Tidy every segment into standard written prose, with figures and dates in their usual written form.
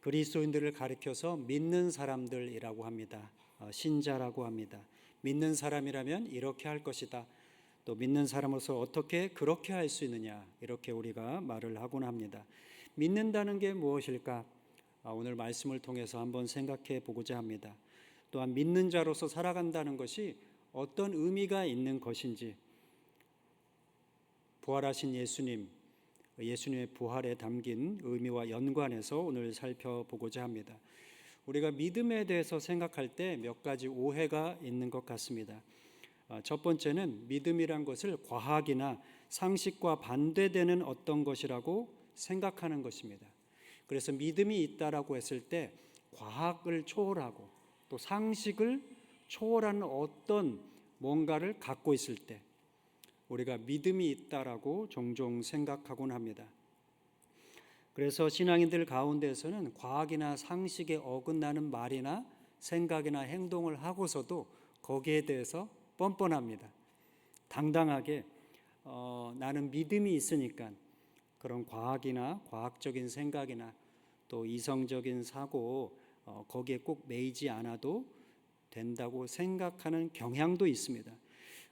그리스도인들을 가리켜서 믿는 사람들이라고 합니다. 신자라고 합니다. 믿는 사람이라면 이렇게 할 것이다. 또 믿는 사람으로서 어떻게 그렇게 할 수 있느냐, 이렇게 우리가 말을 하곤 합니다. 믿는다는 게 무엇일까? 오늘 말씀을 통해서 한번 생각해 보고자 합니다. 또한 믿는 자로서 살아간다는 것이 어떤 의미가 있는 것인지, 부활하신 예수님의 부활에 담긴 의미와 연관해서 오늘 살펴보고자 합니다. 우리가 믿음에 대해서 생각할 때 몇 가지 오해가 있는 것 같습니다. 첫 번째는 믿음이란 것을 과학이나 상식과 반대되는 어떤 것이라고 생각하는 것입니다. 그래서 믿음이 있다라고 했을 때 과학을 초월하고 또 상식을 초월하는 어떤 뭔가를 갖고 있을 때 우리가 믿음이 있다라고 종종 생각하곤 합니다. 그래서 신앙인들 가운데서는 과학이나 상식에 어긋나는 말이나 생각이나 행동을 하고서도 거기에 대해서 뻔뻔합니다. 당당하게 나는 믿음이 있으니까 그런 과학이나 과학적인 생각이나 또 이성적인 사고 거기에 꼭 매이지 않아도 된다고 생각하는 경향도 있습니다.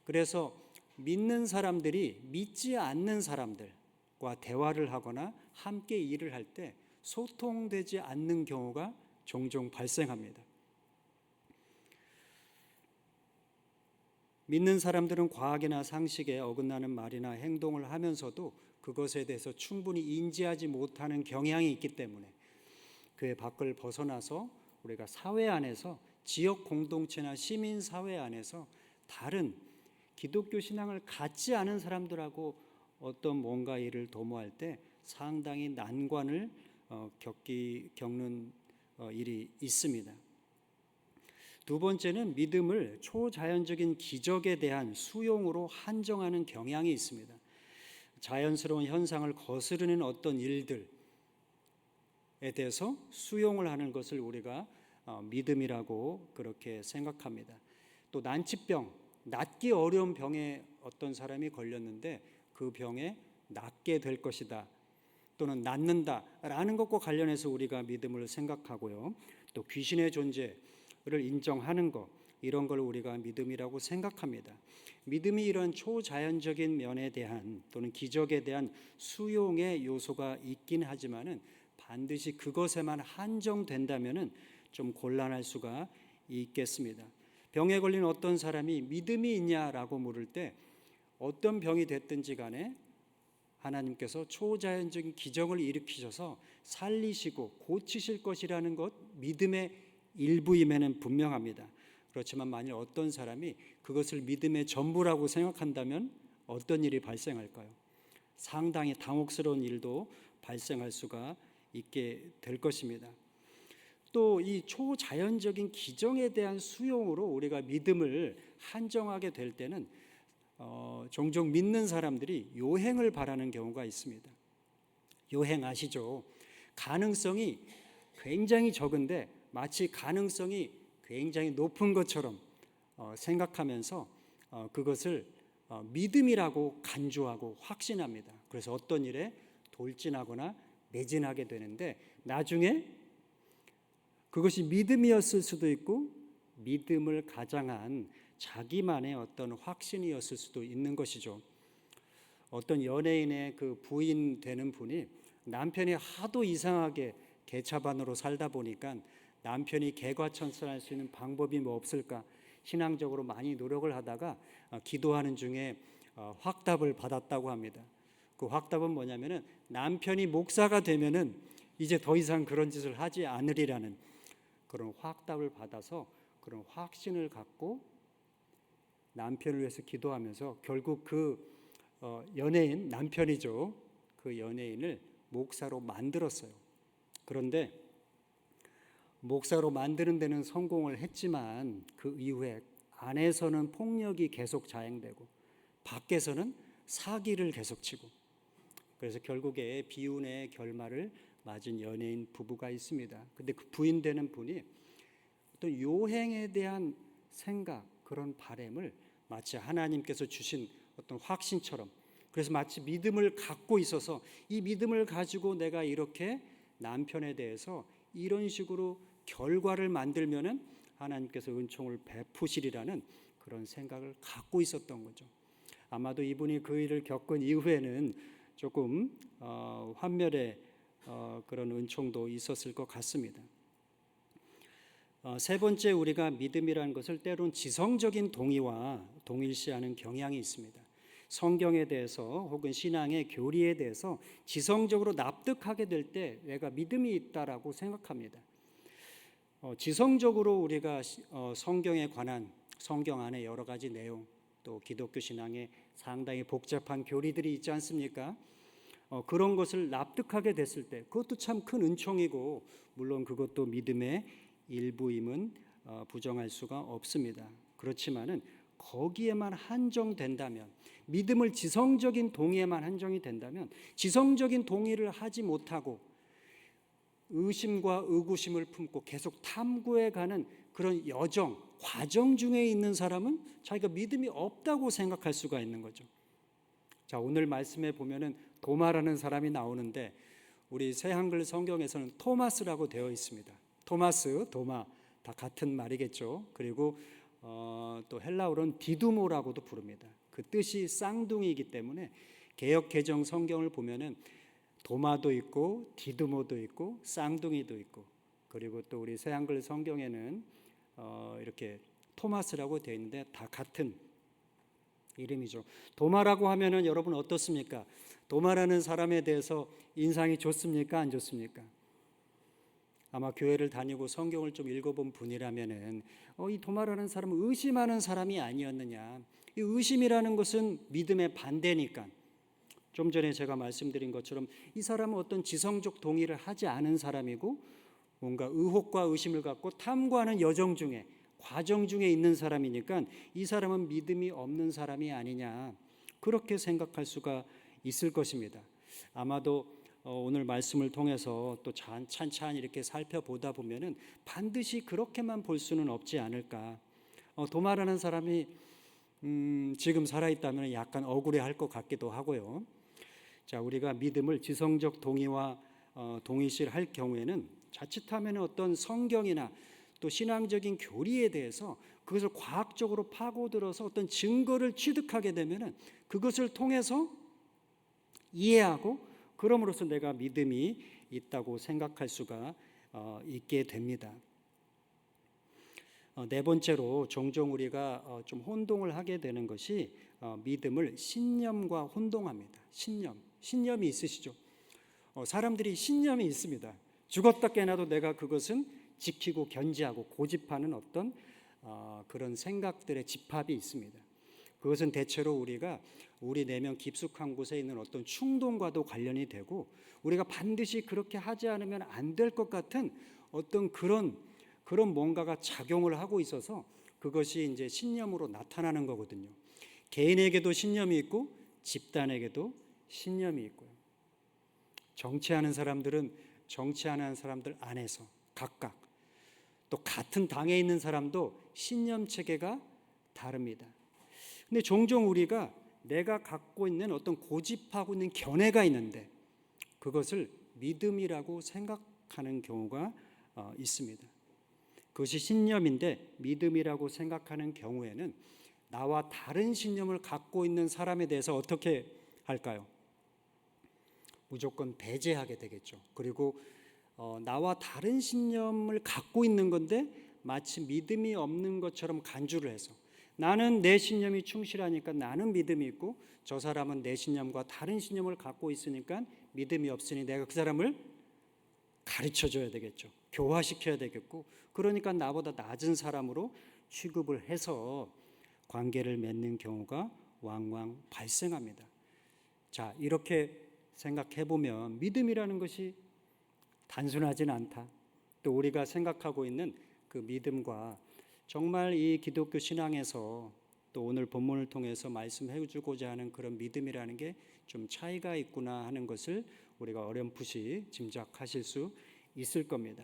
그래서 믿는 사람들이 믿지 않는 사람들과 대화를 하거나 함께 일을 할 때 소통되지 않는 경우가 종종 발생합니다. 믿는 사람들은 과학이나 상식에 어긋나는 말이나 행동을 하면서도 그것에 대해서 충분히 인지하지 못하는 경향이 있기 때문에 그 밖을 벗어나서 우리가 사회 안에서 지역 공동체나 시민 사회 안에서 다른 기독교 신앙을 갖지 않은 사람들하고 어떤 뭔가 일을 도모할 때 상당히 난관을 겪는 일이 있습니다. 두 번째는 믿음을 초자연적인 기적에 대한 수용으로 한정하는 경향이 있습니다. 자연스러운 현상을 거스르는 어떤 일들에 대해서 수용을 하는 것을 우리가 믿음이라고 그렇게 생각합니다. 또 난치병, 낫기 어려운 병에 어떤 사람이 걸렸는데 그 병에 낫게 될 것이다 또는 낫는다라는 것과 관련해서 우리가 믿음을 생각하고요. 또 귀신의 존재를 인정하는 것, 이런 걸 우리가 믿음이라고 생각합니다. 믿음이 이런 초자연적인 면에 대한 또는 기적에 대한 수용의 요소가 있긴 하지만은 반드시 그것에만 한정된다면은 좀 곤란할 수가 있겠습니다. 병에 걸린 어떤 사람이 믿음이 있냐라고 물을 때 어떤 병이 됐든지 간에 하나님께서 초자연적인 기적을 일으키셔서 살리시고 고치실 것이라는 것, 믿음의 일부임에는 분명합니다. 그렇지만 만일 어떤 사람이 그것을 믿음의 전부라고 생각한다면 어떤 일이 발생할까요? 상당히 당혹스러운 일도 발생할 수가 있게 될 것입니다. 또 이 초자연적인 기적에 대한 수용으로 우리가 믿음을 한정하게 될 때는 종종 믿는 사람들이 요행을 바라는 경우가 있습니다. 요행 아시죠? 가능성이 굉장히 적은데 마치 가능성이 굉장히 높은 것처럼 생각하면서 그것을 믿음이라고 간주하고 확신합니다. 그래서 어떤 일에 돌진하거나 매진하게 되는데 나중에 그것이 믿음이었을 수도 있고 믿음을 가장한 자기만의 어떤 확신이었을 수도 있는 것이죠. 어떤 연예인의 그 부인 되는 분이 남편이 하도 이상하게 개차반으로 살다 보니까 남편이 개과천선할 수 있는 방법이 뭐 없을까 신앙적으로 많이 노력을 하다가 기도하는 중에 확답을 받았다고 합니다. 그 확답은 뭐냐면은 남편이 목사가 되면은 이제 더 이상 그런 짓을 하지 않으리라는 그런 확답을 받아서 그런 확신을 갖고 남편을 위해서 기도하면서 결국 그 연예인, 남편이죠. 그 연예인을 목사로 만들었어요. 그런데 목사로 만드는 데는 성공을 했지만 그 이후에 안에서는 폭력이 계속 자행되고 밖에서는 사기를 계속 치고 그래서 결국에 비운의 결말을 맞은 연예인 부부가 있습니다. 근데 그 부인 되는 분이 어떤 요행에 대한 생각, 그런 바람을 마치 하나님께서 주신 어떤 확신처럼 그래서 마치 믿음을 갖고 있어서 이 믿음을 가지고 내가 이렇게 남편에 대해서 이런 식으로 결과를 만들면은 하나님께서 은총을 베푸시리라는 그런 생각을 갖고 있었던 거죠. 아마도 이분이 그 일을 겪은 이후에는 조금 환멸의 그런 은총도 있었을 것 같습니다. 세 번째, 우리가 믿음이라는 것을 때론 지성적인 동의와 동일시하는 경향이 있습니다. 성경에 대해서 혹은 신앙의 교리에 대해서 지성적으로 납득하게 될 때 내가 믿음이 있다라고 생각합니다. 지성적으로 우리가 성경에 관한 성경 안에 여러 가지 내용, 또 기독교 신앙에 상당히 복잡한 교리들이 있지 않습니까? 그런 것을 납득하게 됐을 때 그것도 참 큰 은총이고, 물론 그것도 믿음의 일부임은 부정할 수가 없습니다. 그렇지만은 거기에만 한정된다면, 믿음을 지성적인 동의에만 한정이 된다면, 지성적인 동의를 하지 못하고 의심과 의구심을 품고 계속 탐구해가는 그런 여정, 과정 중에 있는 사람은 자기가 믿음이 없다고 생각할 수가 있는 거죠. 자, 오늘 말씀에 보면은 도마라는 사람이 나오는데, 우리 새 한글 성경에서는 토마스라고 되어 있습니다. 토마스, 도마 다 같은 말이겠죠. 그리고 또 헬라어로는 디두모라고도 부릅니다. 그 뜻이 쌍둥이이기 때문에 개역 개정 성경을 보면은 도마도 있고 디두모도 있고 쌍둥이도 있고, 그리고 또 우리 새 한글 성경에는 이렇게 토마스라고 되어 있는데 다 같은 이름이죠. 도마라고 하면은 여러분 어떻습니까? 도마라는 사람에 대해서 인상이 좋습니까? 안 좋습니까? 아마 교회를 다니고 성경을 좀 읽어본 분이라면은 이 도마라는 사람은 의심하는 사람이 아니었느냐. 이 의심이라는 것은 믿음의 반대니까. 좀 전에 제가 말씀드린 것처럼 이 사람은 어떤 지성적 동의를 하지 않은 사람이고, 뭔가 의혹과 의심을 갖고 탐구하는 여정 중에, 과정 중에 있는 사람이니까 이 사람은 믿음이 없는 사람이 아니냐, 그렇게 생각할 수가 있을 것입니다. 아마도 오늘 말씀을 통해서 또 찬찬히 이렇게 살펴보다 보면은 반드시 그렇게만 볼 수는 없지 않을까. 도마라는 사람이 지금 살아있다면 약간 억울해할 것 같기도 하고요. 자, 우리가 믿음을 지성적 동의와 동의시할 경우에는 자칫하면 어떤 성경이나 또 신앙적인 교리에 대해서 그것을 과학적으로 파고들어서 어떤 증거를 취득하게 되면은 그것을 통해서 이해하고, 그럼으로써 내가 믿음이 있다고 생각할 수가 있게 됩니다. 네 번째로 종종 우리가 좀 혼동을 하게 되는 것이 믿음을 신념과 혼동합니다. 신념이 있으시죠? 사람들이 신념이 있습니다. 죽었다 깨나도 내가 그것은 지키고 견지하고 고집하는 어떤 그런 생각들의 집합이 있습니다. 그것은 대체로 우리가 우리 내면 깊숙한 곳에 있는 어떤 충동과도 관련이 되고, 우리가 반드시 그렇게 하지 않으면 안 될 것 같은 어떤 그런 뭔가가 작용을 하고 있어서 그것이 이제 신념으로 나타나는 거거든요. 개인에게도 신념이 있고 집단에게도 신념이 있고요. 정치하는 사람들은 정치하는 사람들 안에서 각각, 또 같은 당에 있는 사람도 신념 체계가 다릅니다. 근데 종종 우리가 내가 갖고 있는 어떤 고집하고 있는 견해가 있는데 그것을 믿음이라고 생각하는 경우가 있습니다. 그것이 신념인데 믿음이라고 생각하는 경우에는 나와 다른 신념을 갖고 있는 사람에 대해서 어떻게 할까요? 무조건 배제하게 되겠죠. 그리고 나와 다른 신념을 갖고 있는 건데 마치 믿음이 없는 것처럼 간주를 해서, 나는 내 신념이 충실하니까 나는 믿음이 있고 저 사람은 내 신념과 다른 신념을 갖고 있으니까 믿음이 없으니 내가 그 사람을 가르쳐줘야 되겠죠. 교화시켜야 되겠고, 그러니까 나보다 낮은 사람으로 취급을 해서 관계를 맺는 경우가 왕왕 발생합니다. 자, 이렇게 생각해 보면 믿음이라는 것이 단순하진 않다. 또 우리가 생각하고 있는 그 믿음과 정말 이 기독교 신앙에서 또 오늘 본문을 통해서 말씀해 주고자 하는 그런 믿음이라는 게 좀 차이가 있구나 하는 것을 우리가 어렴풋이 짐작하실 수 있을 겁니다.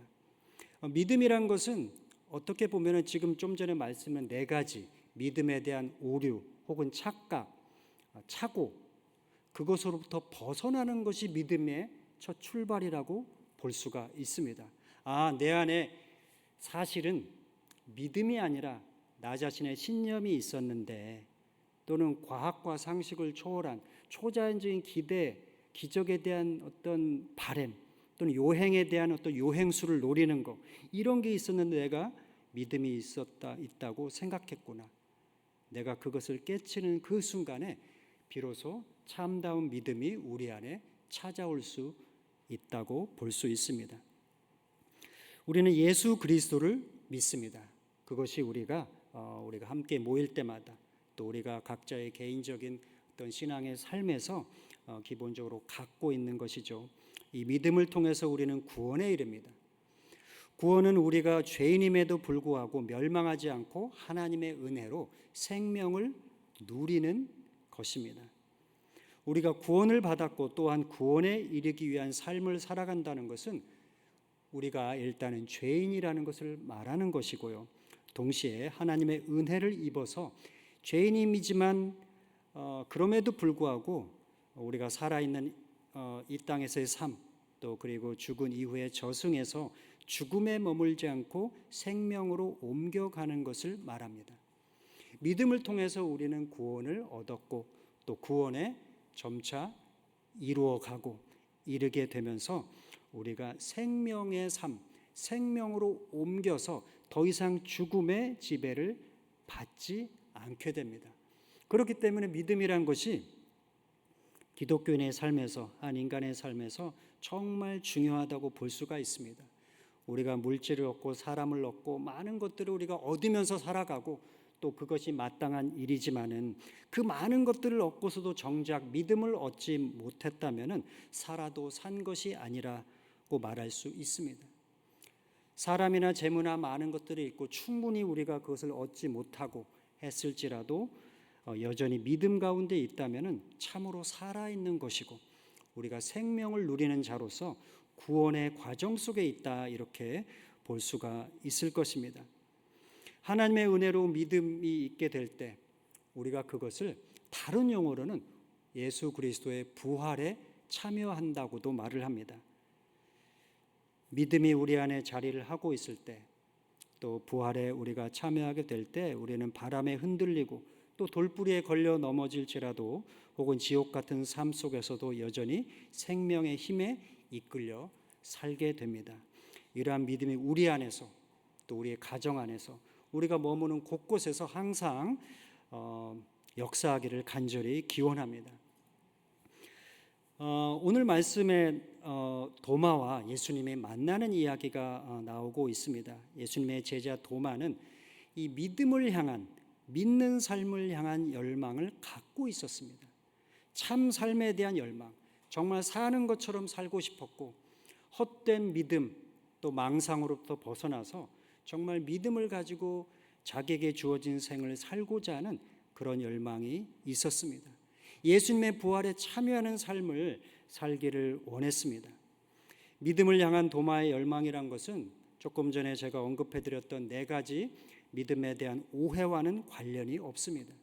믿음이란 것은 어떻게 보면 지금 좀 전에 말씀은 네 가지 믿음에 대한 오류 혹은 착각, 착오, 그것으로부터 벗어나는 것이 믿음의 첫 출발이라고 볼 수가 있습니다. 내 안에 사실은 믿음이 아니라 나 자신의 신념이 있었는데, 또는 과학과 상식을 초월한 초자연적인 기대, 기적에 대한 어떤 바램, 또는 요행에 대한 어떤 요행수를 노리는 것, 이런 게 있었는데 내가 믿음이 있다고 생각했구나. 내가 그것을 깨치는 그 순간에 비로소 참다운 믿음이 우리 안에 찾아올 수 있다고 볼 수 있습니다. 우리는 예수 그리스도를 믿습니다. 그것이 우리가 함께 모일 때마다, 또 우리가 각자의 개인적인 어떤 신앙의 삶에서 기본적으로 갖고 있는 것이죠. 이 믿음을 통해서 우리는 구원에 이릅니다. 구원은 우리가 죄인임에도 불구하고 멸망하지 않고 하나님의 은혜로 생명을 누리는 것입니다. 우리가 구원을 받았고 또한 구원에 이르기 위한 삶을 살아간다는 것은 우리가 일단은 죄인이라는 것을 말하는 것이고요. 동시에 하나님의 은혜를 입어서 죄인임이지만 그럼에도 불구하고 우리가 살아있는 이 땅에서의 삶, 또 그리고 죽은 이후의 저승에서 죽음에 머물지 않고 생명으로 옮겨가는 것을 말합니다. 믿음을 통해서 우리는 구원을 얻었고 또 구원에 점차 이루어가고 이르게 되면서 우리가 생명의 삶, 생명으로 옮겨서 더 이상 죽음의 지배를 받지 않게 됩니다. 그렇기 때문에 믿음이란 것이 기독교인의 삶에서, 한 인간의 삶에서 정말 중요하다고 볼 수가 있습니다. 우리가 물질을 얻고 사람을 얻고 많은 것들을 우리가 얻으면서 살아가고 또 그것이 마땅한 일이지만은 그 많은 것들을 얻고서도 정작 믿음을 얻지 못했다면은 살아도 산 것이 아니라고 말할 수 있습니다. 사람이나 재물이나 많은 것들이 있고 충분히 우리가 그것을 얻지 못하고 했을지라도 여전히 믿음 가운데 있다면은 참으로 살아있는 것이고 우리가 생명을 누리는 자로서 구원의 과정 속에 있다, 이렇게 볼 수가 있을 것입니다. 하나님의 은혜로 믿음이 있게 될 때 우리가 그것을 다른 용어로는 예수 그리스도의 부활에 참여한다고도 말을 합니다. 믿음이 우리 안에 자리를 하고 있을 때, 또 부활에 우리가 참여하게 될 때 우리는 바람에 흔들리고 또 돌부리에 걸려 넘어질지라도 혹은 지옥 같은 삶 속에서도 여전히 생명의 힘에 이끌려 살게 됩니다. 이러한 믿음이 우리 안에서, 또 우리의 가정 안에서, 우리가 머무는 곳곳에서 항상 역사하기를 간절히 기원합니다. 오늘 말씀에 도마와 예수님의 만나는 이야기가 나오고 있습니다. 예수님의 제자 도마는 이 믿음을 향한, 믿는 삶을 향한 열망을 갖고 있었습니다. 참 삶에 대한 열망, 정말 사는 것처럼 살고 싶었고 헛된 믿음 또 망상으로부터 벗어나서 정말 믿음을 가지고 자기에게 주어진 생을 살고자 하는 그런 열망이 있었습니다. 예수님의 부활에 참여하는 삶을 살기를 원했습니다. 믿음을 향한 도마의 열망이란 것은 조금 전에 제가 언급해드렸던 4가지 믿음에 대한 오해와는 관련이 없습니다.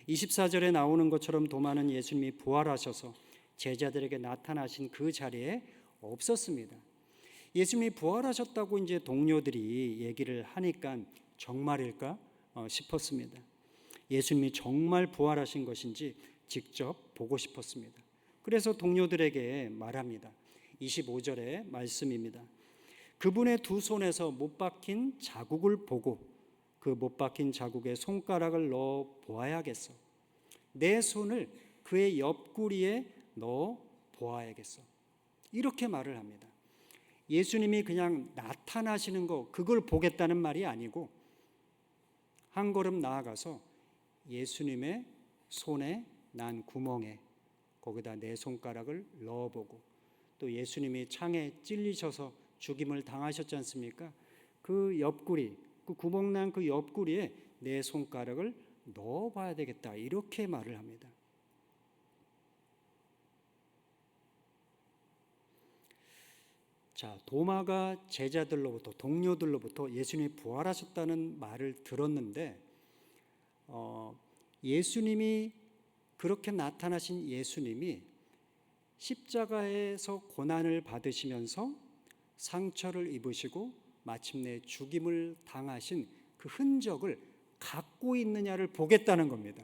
24절에 나오는 것처럼 도마는 예수님이 부활하셔서 제자들에게 나타나신 그 자리에 없었습니다. 예수님이 부활하셨다고 이제 동료들이 얘기를 하니까 정말일까 싶었습니다. 예수님이 정말 부활하신 것인지 직접 보고 싶었습니다. 그래서 동료들에게 말합니다. 25절의 말씀입니다. 그분의 2 손에서 못 박힌 자국을 보고 그 못 박힌 자국에 손가락을 넣어 보아야겠어. 내 손을 그의 옆구리에 넣어 보아야겠어. 이렇게 말을 합니다. 예수님이 그냥 나타나시는 거, 그걸 보겠다는 말이 아니고 한 걸음 나아가서 예수님의 손에 난 구멍에 거기다 내 손가락을 넣어보고, 또 예수님이 창에 찔리셔서 죽임을 당하셨지 않습니까? 그 옆구리, 그 구멍난 그 옆구리에 내 손가락을 넣어봐야 되겠다, 이렇게 말을 합니다. 자, 도마가 제자들로부터, 동료들로부터 예수님이 부활하셨다는 말을 들었는데 예수님이, 그렇게 나타나신 예수님이 십자가에서 고난을 받으시면서 상처를 입으시고 마침내 죽임을 당하신 그 흔적을 갖고 있느냐를 보겠다는 겁니다.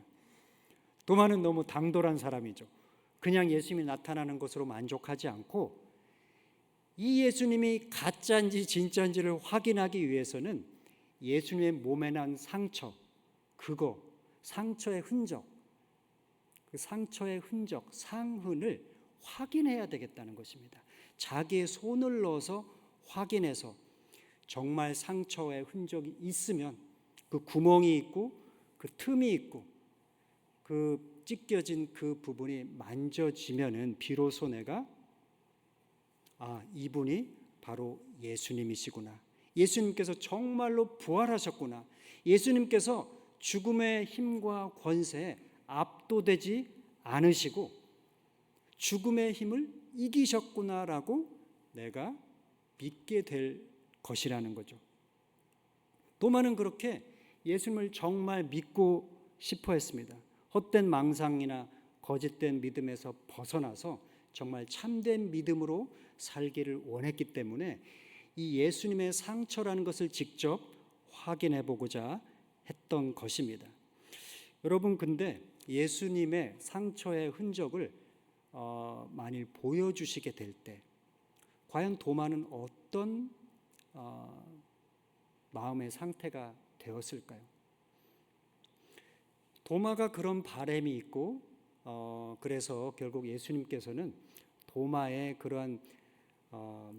도마는 너무 당돌한 사람이죠. 그냥 예수님이 나타나는 것으로 만족하지 않고 이 예수님이 가짜인지 진짜인지를 확인하기 위해서는 예수님의 몸에 난 상처, 그거 상처의 흔적, 그 상처의 흔적, 상흔을 확인해야 되겠다는 것입니다. 자기의 손을 넣어서 확인해서 정말 상처의 흔적이 있으면, 그 구멍이 있고 그 틈이 있고 그 찢겨진 그 부분이 만져지면은 비로소 내가 이분이 바로 예수님이시구나, 예수님께서 정말로 부활하셨구나, 예수님께서 죽음의 힘과 권세에 압도되지 않으시고 죽음의 힘을 이기셨구나라고 내가 믿게 될 것이라는 거죠. 도마는 그렇게 예수님을 정말 믿고 싶어 했습니다. 헛된 망상이나 거짓된 믿음에서 벗어나서 정말 참된 믿음으로 살기를 원했기 때문에 이 예수님의 상처라는 것을 직접 확인해 보고자 했던 것입니다. 여러분, 근데 예수님의 상처의 흔적을 만일 보여주시게 될 때 과연 도마는 어떤 마음의 상태가 되었을까요? 도마가 그런 바람이 있고 그래서 결국 예수님께서는 도마의 그러한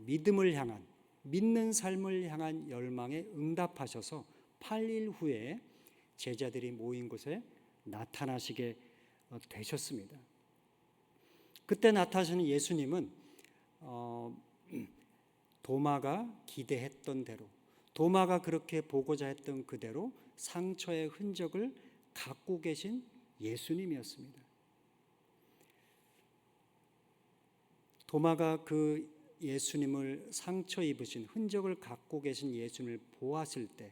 믿음을 향한, 믿는 삶을 향한 열망에 응답하셔서 8일 후에 제자들이 모인 곳에 나타나시게 되셨습니다. 그때 나타나시는 예수님은 도마가 기대했던 대로, 도마가 그렇게 보고자 했던 그대로 상처의 흔적을 갖고 계신 예수님이었습니다. 도마가 그 예수님을 상처 입으신 흔적을 갖고 계신 예수님을 보았을 때,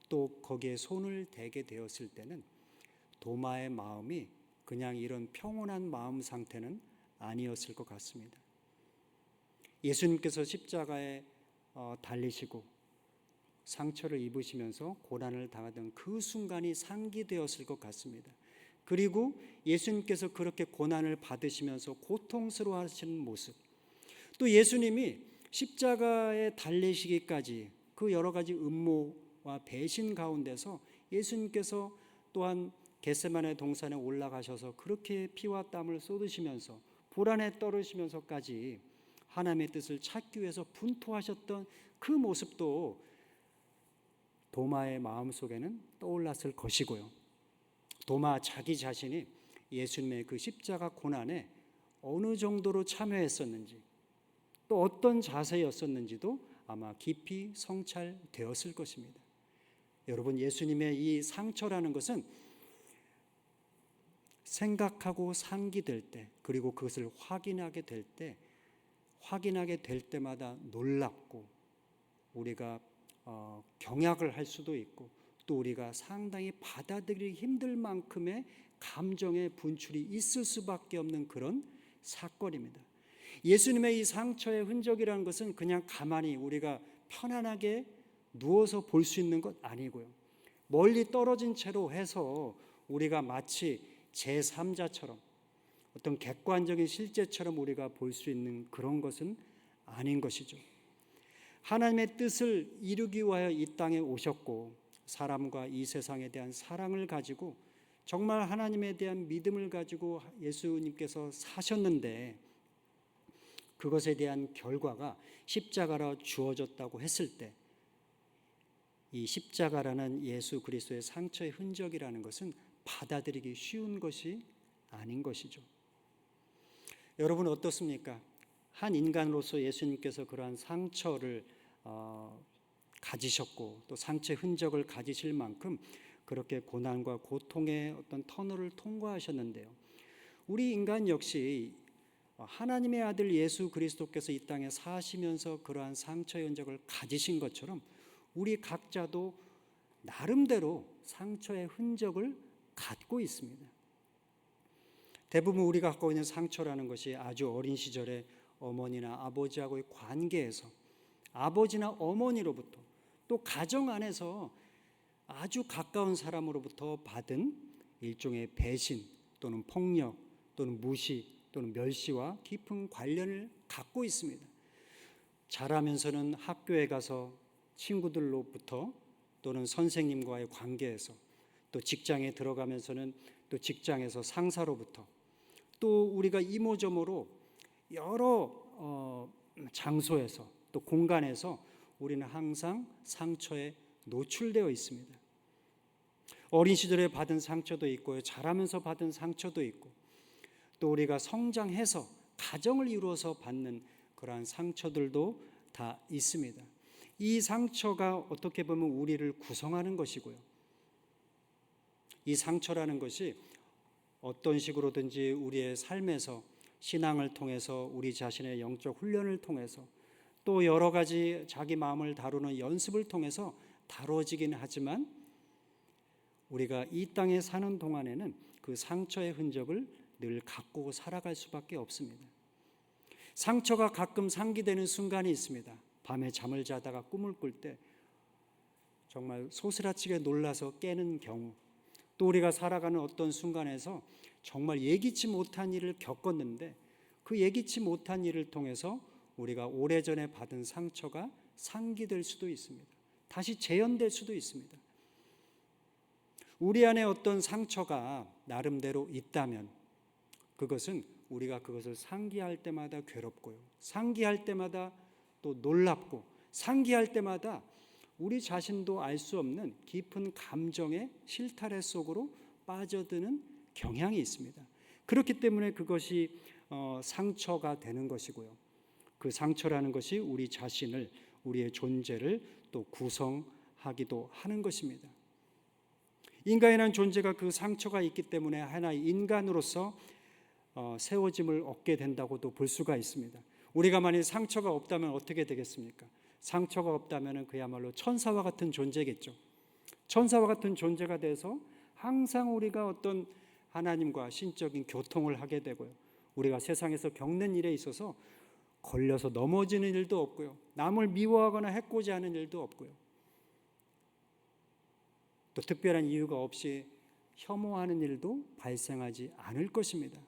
또 거기에 손을 대게 되었을 때는 도마의 마음이 그냥 이런 평온한 마음 상태는 아니었을 것 같습니다. 예수님께서 십자가에 달리시고 상처를 입으시면서 고난을 당하던 그 순간이 상기되었을 것 같습니다. 그리고 예수님께서 그렇게 고난을 받으시면서 고통스러워하시는 모습, 또 예수님이 십자가에 달리시기까지 그 여러 가지 음모와 배신 가운데서 예수님께서 또한 겟세마네 동산에 올라가셔서 그렇게 피와 땀을 쏟으시면서 불안에 떨으시면서까지 하나님의 뜻을 찾기 위해서 분투하셨던 그 모습도 도마의 마음속에는 떠올랐을 것이고요. 도마 자기 자신이 예수님의 그 십자가 고난에 어느 정도로 참여했었는지, 또 어떤 자세였었는지도 아마 깊이 성찰되었을 것입니다. 여러분, 예수님의 이 상처라는 것은 생각하고 상기될 때, 그리고 그것을 확인하게 될 때마다 놀랍고 우리가 경악을 할 수도 있고, 또 우리가 상당히 받아들이기 힘들 만큼의 감정의 분출이 있을 수밖에 없는 그런 사건입니다. 예수님의 이 상처의 흔적이라는 것은 그냥 가만히 우리가 편안하게 누워서 볼 수 있는 것 아니고요, 멀리 떨어진 채로 해서 우리가 마치 제3자처럼 어떤 객관적인 실제처럼 우리가 볼 수 있는 그런 것은 아닌 것이죠. 하나님의 뜻을 이루기 위하여 이 땅에 오셨고, 사람과 이 세상에 대한 사랑을 가지고 정말 하나님에 대한 믿음을 가지고 예수님께서 사셨는데, 그것에 대한 결과가 십자가로 주어졌다고 했을 때, 이 십자가라는 예수 그리스도의 상처의 흔적이라는 것은 받아들이기 쉬운 것이 아닌 것이죠. 여러분, 어떻습니까? 한 인간으로서 예수님께서 그러한 상처를 가지셨고, 또 상처의 흔적을 가지실 만큼 그렇게 고난과 고통의 어떤 터널을 통과하셨는데요, 우리 인간 역시 하나님의 아들 예수 그리스도께서 이 땅에 사시면서 그러한 상처의 흔적을 가지신 것처럼 우리 각자도 나름대로 상처의 흔적을 갖고 있습니다. 대부분 우리가 갖고 있는 상처라는 것이 아주 어린 시절에 어머니나 아버지하고의 관계에서, 아버지나 어머니로부터, 또 가정 안에서 아주 가까운 사람으로부터 받은 일종의 배신 또는 폭력 또는 무시 또는 멸시와 깊은 관련을 갖고 있습니다. 자라면서는 학교에 가서 친구들로부터 또는 선생님과의 관계에서, 또 직장에 들어가면서는 또 직장에서 상사로부터, 또 우리가 이모저모로 여러 장소에서 또 공간에서 우리는 항상 상처에 노출되어 있습니다. 어린 시절에 받은 상처도 있고요, 자라면서 받은 상처도 있고, 또 우리가 성장해서 가정을 이루어서 받는 그러한 상처들도 다 있습니다. 이 상처가 어떻게 보면 우리를 구성하는 것이고요, 이 상처라는 것이 어떤 식으로든지 우리의 삶에서 신앙을 통해서, 우리 자신의 영적 훈련을 통해서, 또 여러 가지 자기 마음을 다루는 연습을 통해서 다뤄지긴 하지만, 우리가 이 땅에 사는 동안에는 그 상처의 흔적을 늘 갖고 살아갈 수밖에 없습니다. 상처가 가끔 상기되는 순간이 있습니다. 밤에 잠을 자다가 꿈을 꿀 때 정말 소스라치게 놀라서 깨는 경우, 또 우리가 살아가는 어떤 순간에서 정말 예기치 못한 일을 겪었는데, 그 예기치 못한 일을 통해서 우리가 오래전에 받은 상처가 상기될 수도 있습니다. 다시 재현될 수도 있습니다. 우리 안에 어떤 상처가 나름대로 있다면 그것은 우리가 그것을 상기할 때마다 괴롭고요, 상기할 때마다 또 놀랍고, 상기할 때마다 우리 자신도 알 수 없는 깊은 감정의 실타래 속으로 빠져드는 경향이 있습니다. 그렇기 때문에 그것이 상처가 되는 것이고요, 그 상처라는 것이 우리 자신을, 우리의 존재를 또 구성하기도 하는 것입니다. 인간이라는 존재가 그 상처가 있기 때문에 하나의 인간으로서 세워짐을 얻게 된다고도 볼 수가 있습니다. 우리가 만약 상처가 없다면 어떻게 되겠습니까? 상처가 없다면 그야말로 천사와 같은 존재겠죠. 천사와 같은 존재가 돼서 항상 우리가 어떤 하나님과 신적인 교통을 하게 되고요, 우리가 세상에서 겪는 일에 있어서 걸려서 넘어지는 일도 없고요, 남을 미워하거나 해코지하는 일도 없고요, 또 특별한 이유가 없이 혐오하는 일도 발생하지 않을 것입니다.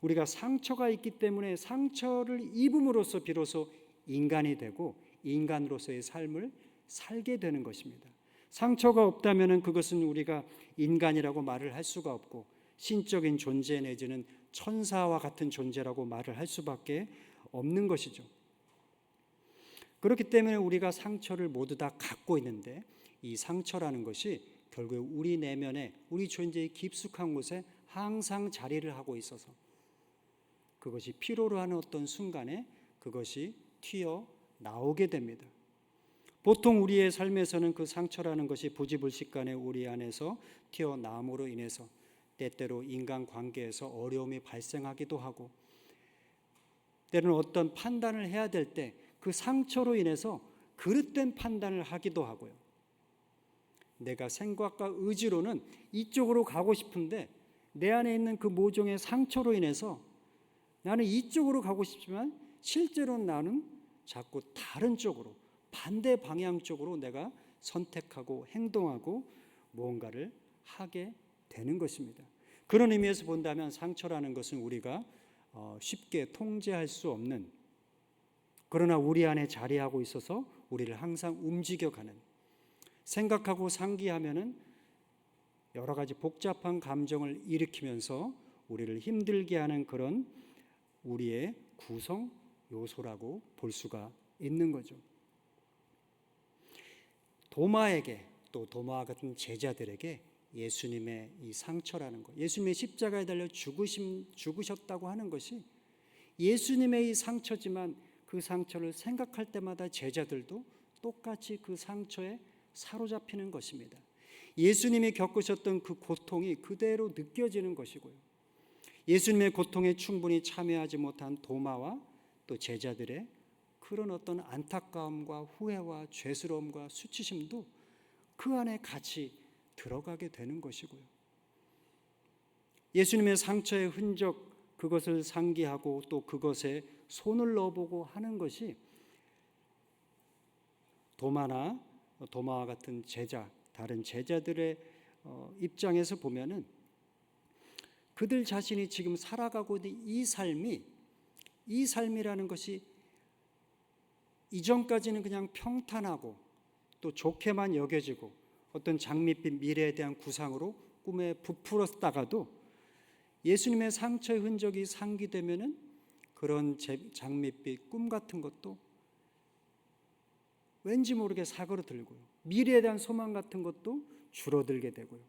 우리가 상처가 있기 때문에 상처를 입음으로써 비로소 인간이 되고 인간으로서의 삶을 살게 되는 것입니다. 상처가 없다면 그것은 우리가 인간이라고 말을 할 수가 없고, 신적인 존재 내지는 천사와 같은 존재라고 말을 할 수밖에 없는 것이죠. 그렇기 때문에 우리가 상처를 모두 다 갖고 있는데, 이 상처라는 것이 결국 우리 내면에, 우리 존재의 깊숙한 곳에 항상 자리를 하고 있어서 그것이 필요로 하는 어떤 순간에 그것이 튀어나오게 됩니다. 보통 우리의 삶에서는 그 상처라는 것이 부지불식간에 우리 안에서 튀어나옴으로 인해서 때때로 인간관계에서 어려움이 발생하기도 하고, 때로는 어떤 판단을 해야 될 때 그 상처로 인해서 그릇된 판단을 하기도 하고요, 내가 생각과 의지로는 이쪽으로 가고 싶은데 내 안에 있는 그 모종의 상처로 인해서 나는 이쪽으로 가고 싶지만 실제로는 나는 자꾸 다른 쪽으로, 반대 방향 쪽으로 내가 선택하고 행동하고 무언가를 하게 되는 것입니다. 그런 의미에서 본다면 상처라는 것은 우리가 쉽게 통제할 수 없는, 그러나 우리 안에 자리하고 있어서 우리를 항상 움직여가는, 생각하고 상기하면은 여러 가지 복잡한 감정을 일으키면서 우리를 힘들게 하는 그런 우리의 구성 요소라고 볼 수가 있는 거죠. 도마에게, 또 도마와 같은 제자들에게 예수님의 이 상처라는 것, 예수님의 십자가에 달려 죽으셨다고 하는 것이 예수님의 이 상처지만, 그 상처를 생각할 때마다 제자들도 똑같이 그 상처에 사로잡히는 것입니다. 예수님이 겪으셨던 그 고통이 그대로 느껴지는 것이고요, 예수님의 고통에 충분히 참여하지 못한 도마와 또 제자들의 그런 어떤 안타까움과 후회와 죄스러움과 수치심도 그 안에 같이 들어가게 되는 것이고요, 예수님의 상처의 흔적, 그것을 상기하고 또 그것에 손을 넣어보고 하는 것이 도마와 같은 제자, 다른 제자들의 입장에서 보면은 그들 자신이 지금 살아가고 있는 이 삶이라는 것이 이전까지는 그냥 평탄하고 또 좋게만 여겨지고 어떤 장밋빛 미래에 대한 구상으로 꿈에 부풀었다가도 예수님의 상처의 흔적이 상기되면은 그런 장밋빛 꿈 같은 것도 왠지 모르게 사그러들고요. 미래에 대한 소망 같은 것도 줄어들게 되고요.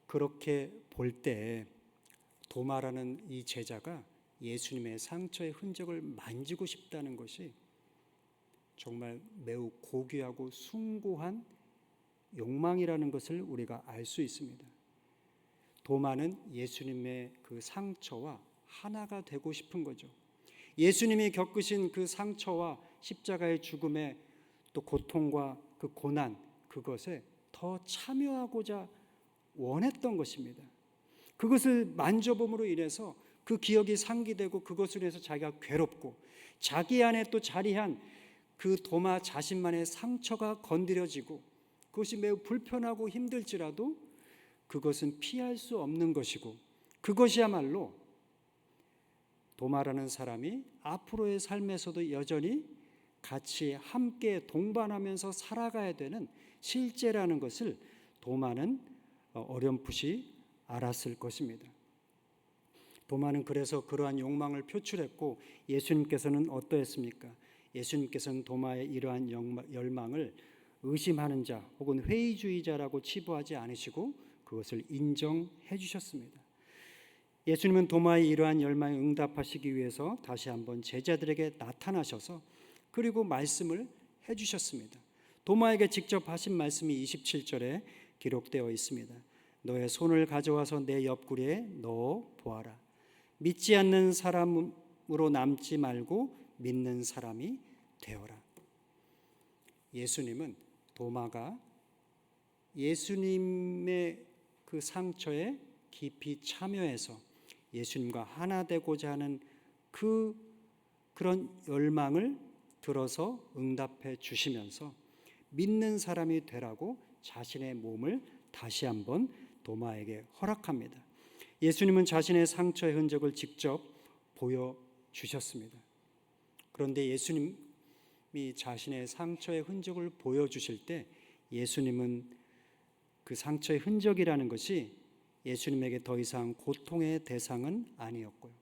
그렇게 볼 때 도마라는 이 제자가 예수님의 상처의 흔적을 만지고 싶다는 것이 정말 매우 고귀하고 숭고한 욕망이라는 것을 우리가 알 수 있습니다. 도마는 예수님의 그 상처와 하나가 되고 싶은 거죠. 예수님이 겪으신 그 상처와 십자가의 죽음의 또 고통과 그 고난, 그것에 더 참여하고자 원했던 것입니다. 그것을 만져봄으로 인해서 그 기억이 상기되고 그것으로 인해서 자기가 괴롭고 자기 안에 또 자리한 그 도마 자신만의 상처가 건드려지고 그것이 매우 불편하고 힘들지라도 그것은 피할 수 없는 것이고 그것이야말로 도마라는 사람이 앞으로의 삶에서도 여전히 같이 함께 동반하면서 살아가야 되는 실제라는 것을 도마는 어렴풋이 알았을 것입니다. 도마는 그래서 그러한 욕망을 표출했고 예수님께서는 어떠했습니까? 예수님께서는 도마의 이러한 열망을 의심하는 자 혹은 회의주의자라고 치부하지 않으시고 그것을 인정해 주셨습니다. 예수님은 도마의 이러한 열망에 응답하시기 위해서 다시 한번 제자들에게 나타나셔서 그리고 말씀을 해 주셨습니다. 도마에게 직접 하신 말씀이 27절에 기록되어 있습니다. 너의 손을 가져와서 내 옆구리에 넣어 보아라. 믿지 않는 사람으로 남지 말고 믿는 사람이 되어라. 예수님은 도마가 예수님의 그 상처에 깊이 참여해서 예수님과 하나 되고자 하는 그런 열망을 들어서 응답해 주시면서 믿는 사람이 되라고 자신의 몸을 다시 한번 도마에게 허락합니다. 예수님은 자신의 상처의 흔적을 직접 보여주셨습니다. 그런데 예수님이 자신의 상처의 흔적을 보여주실 때 예수님은 그 상처의 흔적이라는 것이 예수님에게 더 이상 고통의 대상은 아니었고요.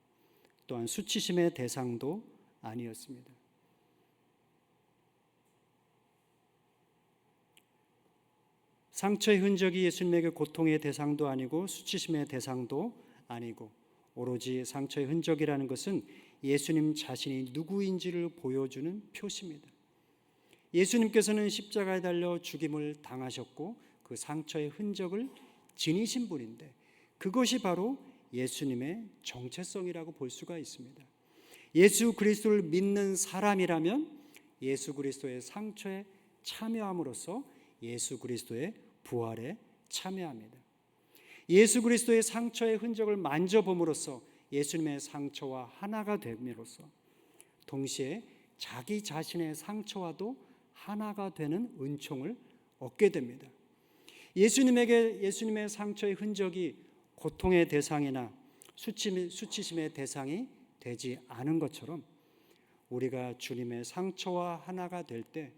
또한 수치심의 대상도 아니었습니다. 상처의 흔적이 예수님에게 고통의 대상도 아니고 수치심의 대상도 아니고 오로지 상처의 흔적이라는 것은 예수님 자신이 누구인지를 보여주는 표시입니다. 예수님께서는 십자가에 달려 죽임을 당하셨고 그 상처의 흔적을 지니신 분인데 그것이 바로 예수님의 정체성이라고 볼 수가 있습니다. 예수 그리스도를 믿는 사람이라면 예수 그리스도의 상처에 참여함으로써 예수 그리스도의 부활에 참여합니다. 예수 그리스도의 상처의 흔적을 만져봄으로써 예수님의 상처와 하나가 됨으로써 동시에 자기 자신의 상처와도 하나가 되는 은총을 얻게 됩니다. 예수님의 상처의 흔적이 고통의 대상이나 수치심의 대상이 되지 않은 것처럼 우리가 주님의 상처와 하나가 될 때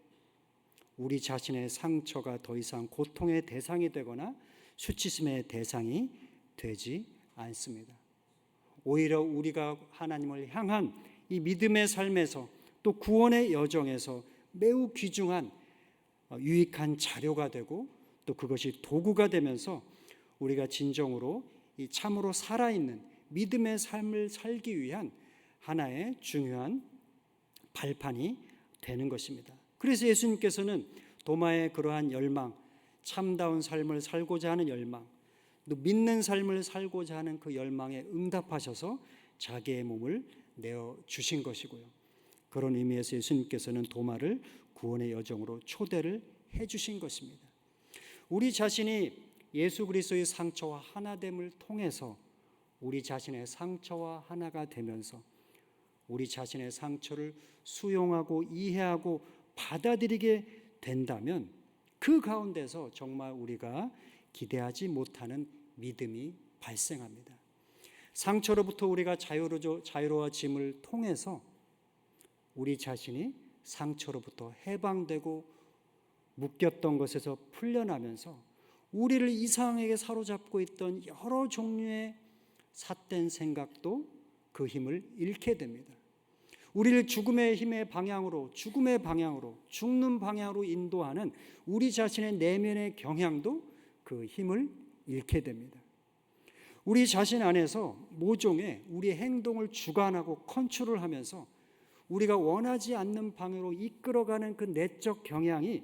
우리 자신의 상처가 더 이상 고통의 대상이 되거나 수치심의 대상이 되지 않습니다. 오히려 우리가 하나님을 향한 이 믿음의 삶에서 또 구원의 여정에서 매우 귀중한 유익한 자료가 되고 또 그것이 도구가 되면서 우리가 진정으로 이 참으로 살아있는 믿음의 삶을 살기 위한 하나의 중요한 발판이 되는 것입니다. 그래서 예수님께서는 도마의 그러한 열망, 참다운 삶을 살고자 하는 열망, 또 믿는 삶을 살고자 하는 그 열망에 응답하셔서 자기의 몸을 내어주신 것이고요. 그런 의미에서 예수님께서는 도마를 구원의 여정으로 초대를 해주신 것입니다. 우리 자신이 예수 그리스도의 상처와 하나됨을 통해서 우리 자신의 상처와 하나가 되면서 우리 자신의 상처를 수용하고 이해하고 받아들이게 된다면 그 가운데서 정말 우리가 기대하지 못하는 믿음이 발생합니다. 상처로부터 우리가 자유로워짐을 통해서 우리 자신이 상처로부터 해방되고 묶였던 것에서 풀려나면서 우리를 이상하게 사로잡고 있던 여러 종류의 삿된 생각도 그 힘을 잃게 됩니다. 우리를 죽음의 방향으로 죽는 방향으로 인도하는 우리 자신의 내면의 경향도 그 힘을 잃게 됩니다. 우리 자신 안에서 모종의 우리의 행동을 주관하고 컨트롤하면서 우리가 원하지 않는 방향으로 이끌어가는 그 내적 경향이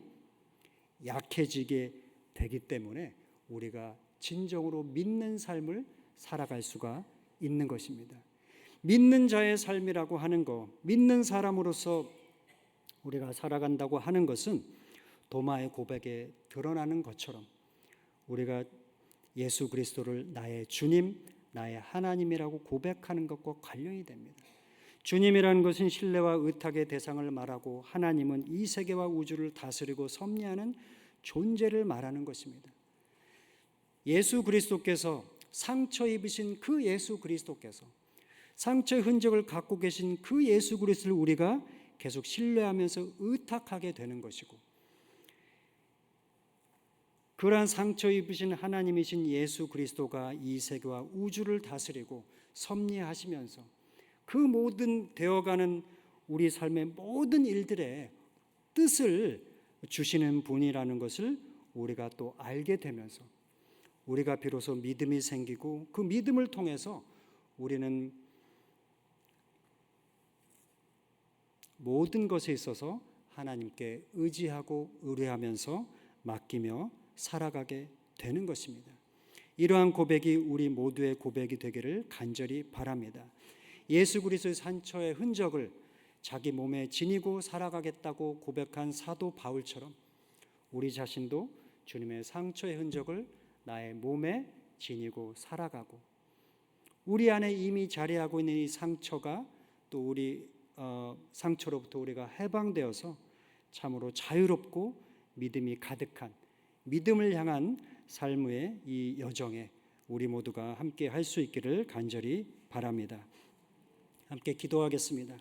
약해지게 되기 때문에 우리가 진정으로 믿는 삶을 살아갈 수가 있는 것입니다. 믿는 자의 삶이라고 하는 것, 믿는 사람으로서 우리가 살아간다고 하는 것은 도마의 고백에 드러나는 것처럼 우리가 예수 그리스도를 나의 주님, 나의 하나님이라고 고백하는 것과 관련이 됩니다. 주님이라는 것은 신뢰와 의탁의 대상을 말하고 하나님은 이 세계와 우주를 다스리고 섭리하는 존재를 말하는 것입니다. 예수 그리스도께서 상처 입으신 그 예수 그리스도께서 상처의 흔적을 갖고 계신 그 예수 그리스도를 우리가 계속 신뢰하면서 의탁하게 되는 것이고, 그러한 상처 입으신 하나님이신 예수 그리스도가 이 세계와 우주를 다스리고 섭리하시면서 그 모든 되어가는 우리 삶의 모든 일들의 뜻을 주시는 분이라는 것을 우리가 또 알게 되면서 우리가 비로소 믿음이 생기고 그 믿음을 통해서 우리는 모든 것에 있어서 하나님께 의지하고 의뢰하면서 맡기며 살아가게 되는 것입니다. 이러한 고백이 우리 모두의 고백이 되기를 간절히 바랍니다. 예수 그리스도의 상처의 흔적을 자기 몸에 지니고 살아가겠다고 고백한 사도 바울처럼 우리 자신도 주님의 상처의 흔적을 나의 몸에 지니고 살아가고, 우리 안에 이미 자리하고 있는 이 상처가 또 우리 상처로부터 우리가 해방되어서 참으로 자유롭고 믿음이 가득한 믿음을 향한 삶의 이 여정에 우리 모두가 함께 할 수 있기를 간절히 바랍니다. 함께 기도하겠습니다.